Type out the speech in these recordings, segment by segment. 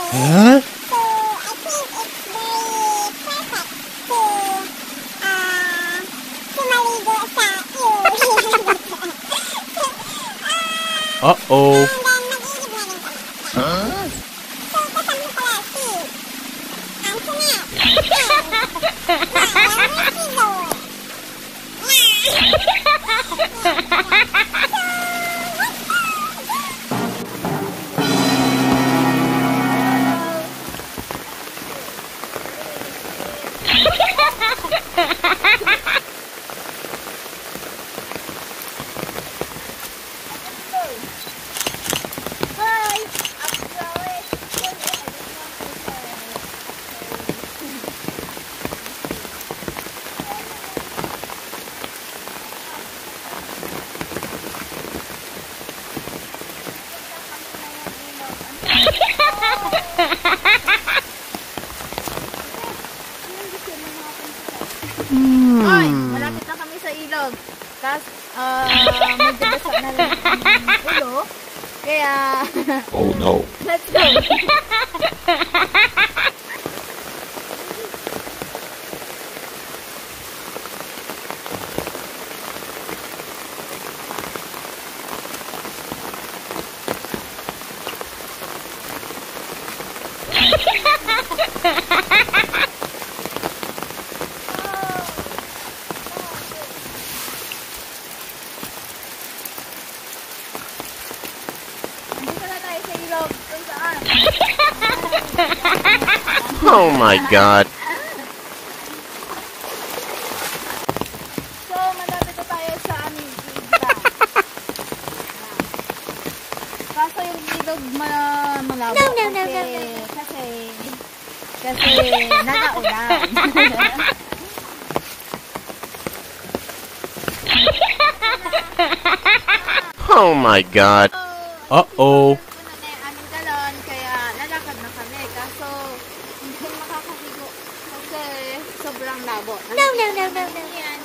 Huh? Uh-oh. Huh? Hoy, malapit na kami sa ilog. Tapos, medyo basa na rin ang ulo. Kaya, Oh no. let's go! Oh my God. So, malapit na tayo sa aming isla. Kaso yung ilog malabo. Kasi nagaulan. Oh my God. Uh-oh. Sobrang labo. No. Yan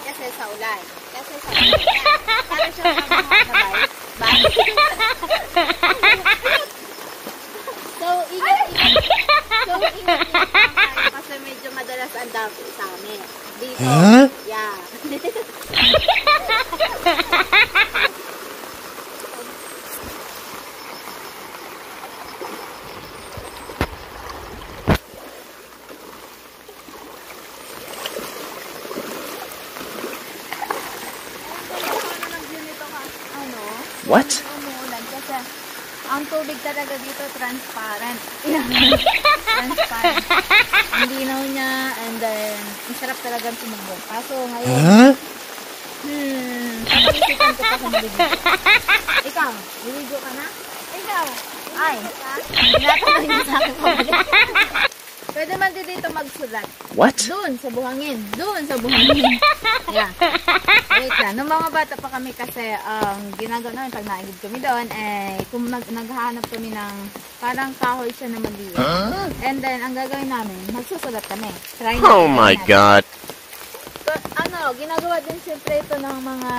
kasi sa ulan. Kasi sa ulan yan. Para siya mga nabay. So, ingat tayo kasi medyo madalas ang dapo sa amin. Dito. Huh? Yeah. What? Umuulan kasi ang tubig talaga dito transparent. Transparent. Ang linaw niya and then masarap talagang tumubog. Kaso ngayon, kapag-isipan ko pa sa maligo. Ikaw, maligo ka na? Ikaw, ay, tinatanong niya sa akin pabalik. Pwede man dito magsulat. What? Doon sa buhangin. Yeah. Wait lang. Nung mga bata pa kami kasi, ginagawa namin pag naigid kami doon, kung naghahanap kami ng parang kahoy siya na maliit. And then, ang gagawin namin, magsusulat kami. Oh my God. So, ginagawa din siyempre ito ng mga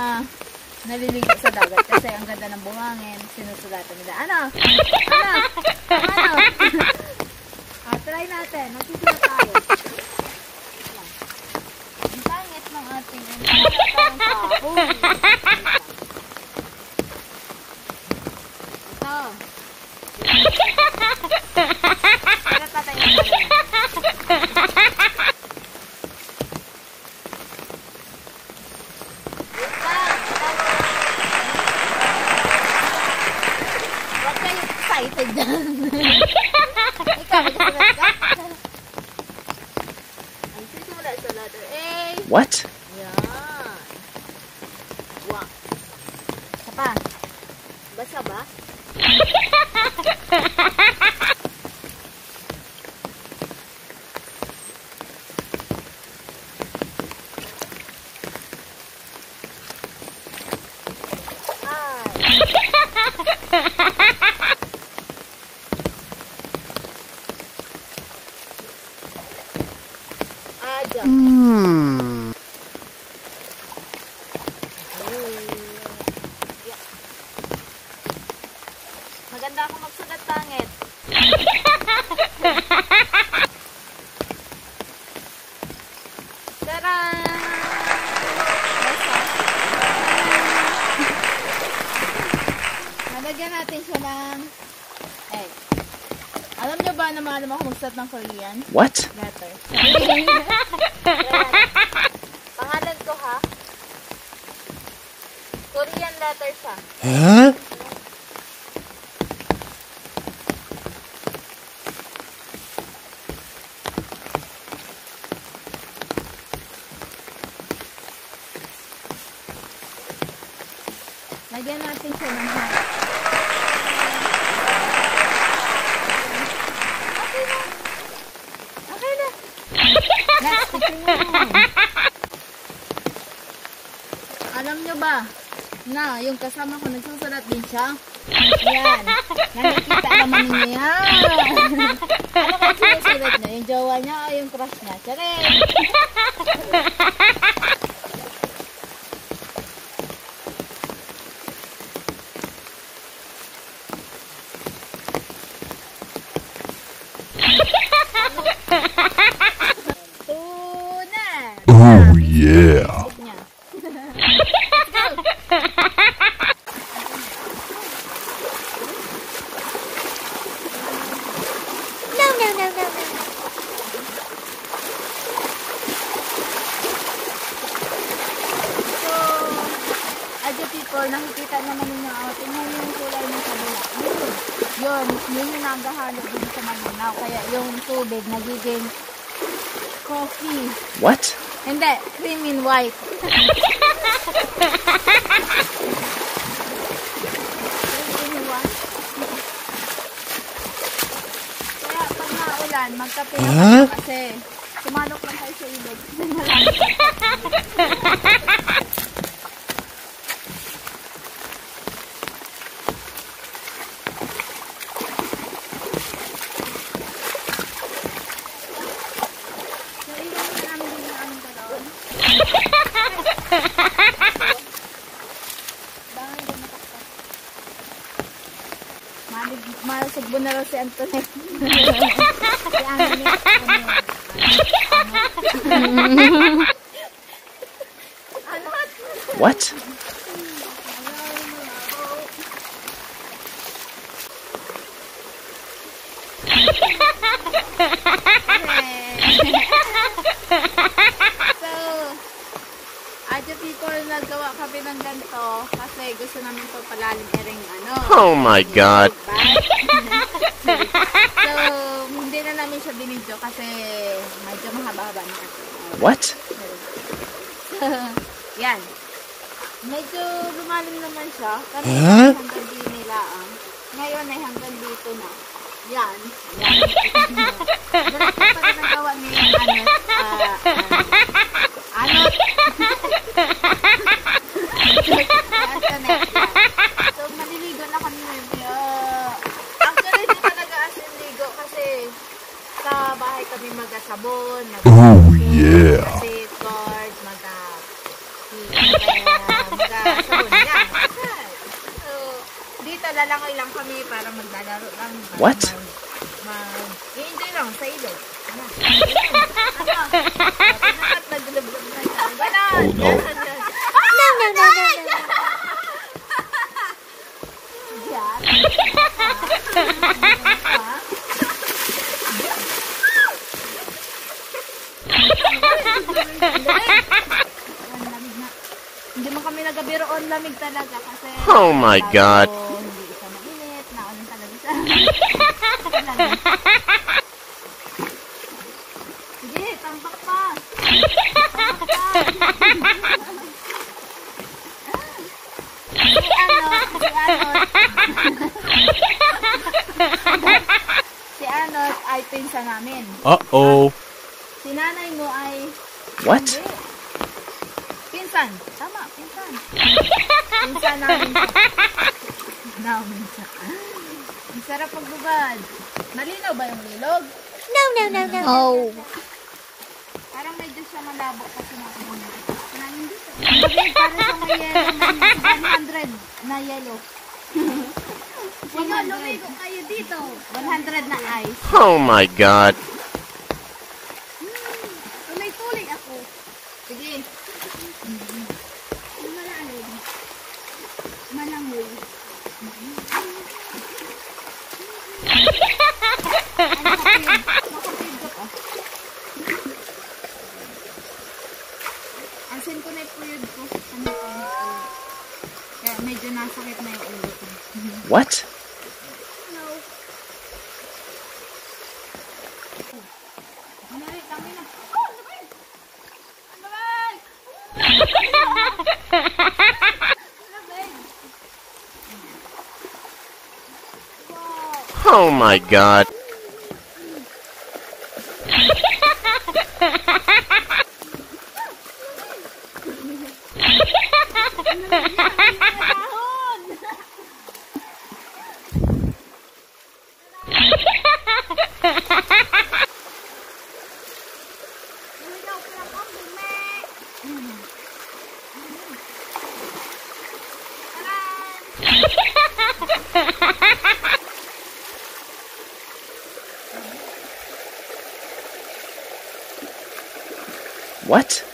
naliligo sa dagat kasi ang ganda ng buhangin, sinusulatan nila. Ano? Try natin. Magsusulat tayo. Ang pangit ng ating kahoy. Ito. Sulat pa tayo. Huwag kayo excited dyan. Ikaw, magsulat ka? Ang susulat sa letter A. What? Yan. Wow. Isa pa. Basa ba? Maganda ako magsulat pangit. ba na maalam ako mag-start ng Korean? What? Letter. Pangalan ko ha? Korean letter siya. Huh? Lagyan natin siya ng hat. Okay na. Next, picture mo. Alam nyo ba na yung kasama ko nagsusulat din siya? Yan. Nakikita naman niya yan. Ano kaya sinusulat niya? Yung jowa niya o yung crush niya? Charing! Oh yeah. Adyo people, nakikita naman ninyo, tingnan yung kulay ng kabila. Yun yung naghahanap din sa malinaw. Kaya yung tubig nagiging coffee. What? Hindi, cream in white. Cream in white. Kaya pag naulan, magkape na kayo kasi sumanok lang kayo sa ilog. Malasagbo na raw si Antoinette. Si Antoinette. Ano? What? So, adyo people, nagawa kami ng ganito kasi gusto namin ito palalim ering ano. Oh my God. So, hindi na namin siya binidyo kasi medyo mahaba-haba na kasi. What? So, yan. Medyo lumalim naman siya. Kasi Huh? hanggang di nila ngayon ay hanggang dito na. Yan. Yan. Diretso pa rin nagawa niya yung So, maliligo na kami ngayon. Actually, di talaga as in ligo kasi sa bahay kami magasabon, Oh yeah. mag-safeguard, magasabon. Yan. So, dito lalangoy lang kami para maglalaro lang. What? I-enjoy lang sa ilog. Ano? Naglulublob na siya. Ganon! Oh, no. Yan. Hindi mo kami nagabiro on lamig talaga kasi Oh my God. hindi isa mainit, naulan talaga siya. Sige, tambak pa. Si Anot ay pinsan namin. Uh-oh. Si nanay mo ay What? hindi. Pinsan. Tama, pinsan. Pinsan namin siya. Namin siya. Ang sarap pagbubad. Malinaw ba yung ilog? No. Oh. Parang medyo siya malabo kasi natin. Hindi, parang sa may yellow na 100 na yellow. Sige, lumigo kayo dito. 100 na ice. Oh my God. Tuloy-tuloy ako. Sige. Malangoy. Malangoy. Ano Sinasakit na yung ulo ko. What? No. Ano rin, kami na. Oh, ano ba yun? Ano ba yun? Ano ba yun? Wow. Oh my god. What?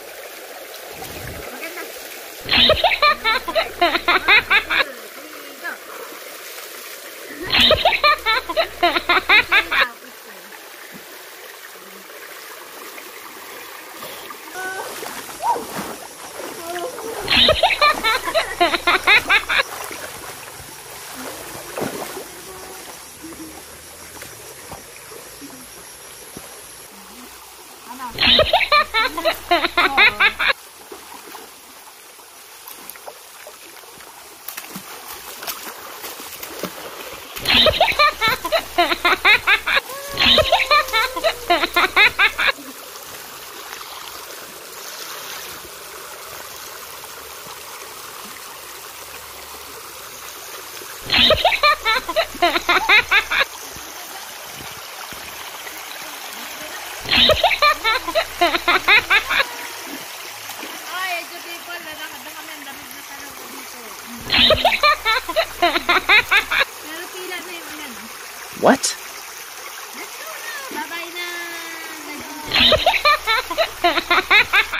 Ay, ito people, nadang kami ang damit na tanong ko dito. Pero pila na yung ano. What?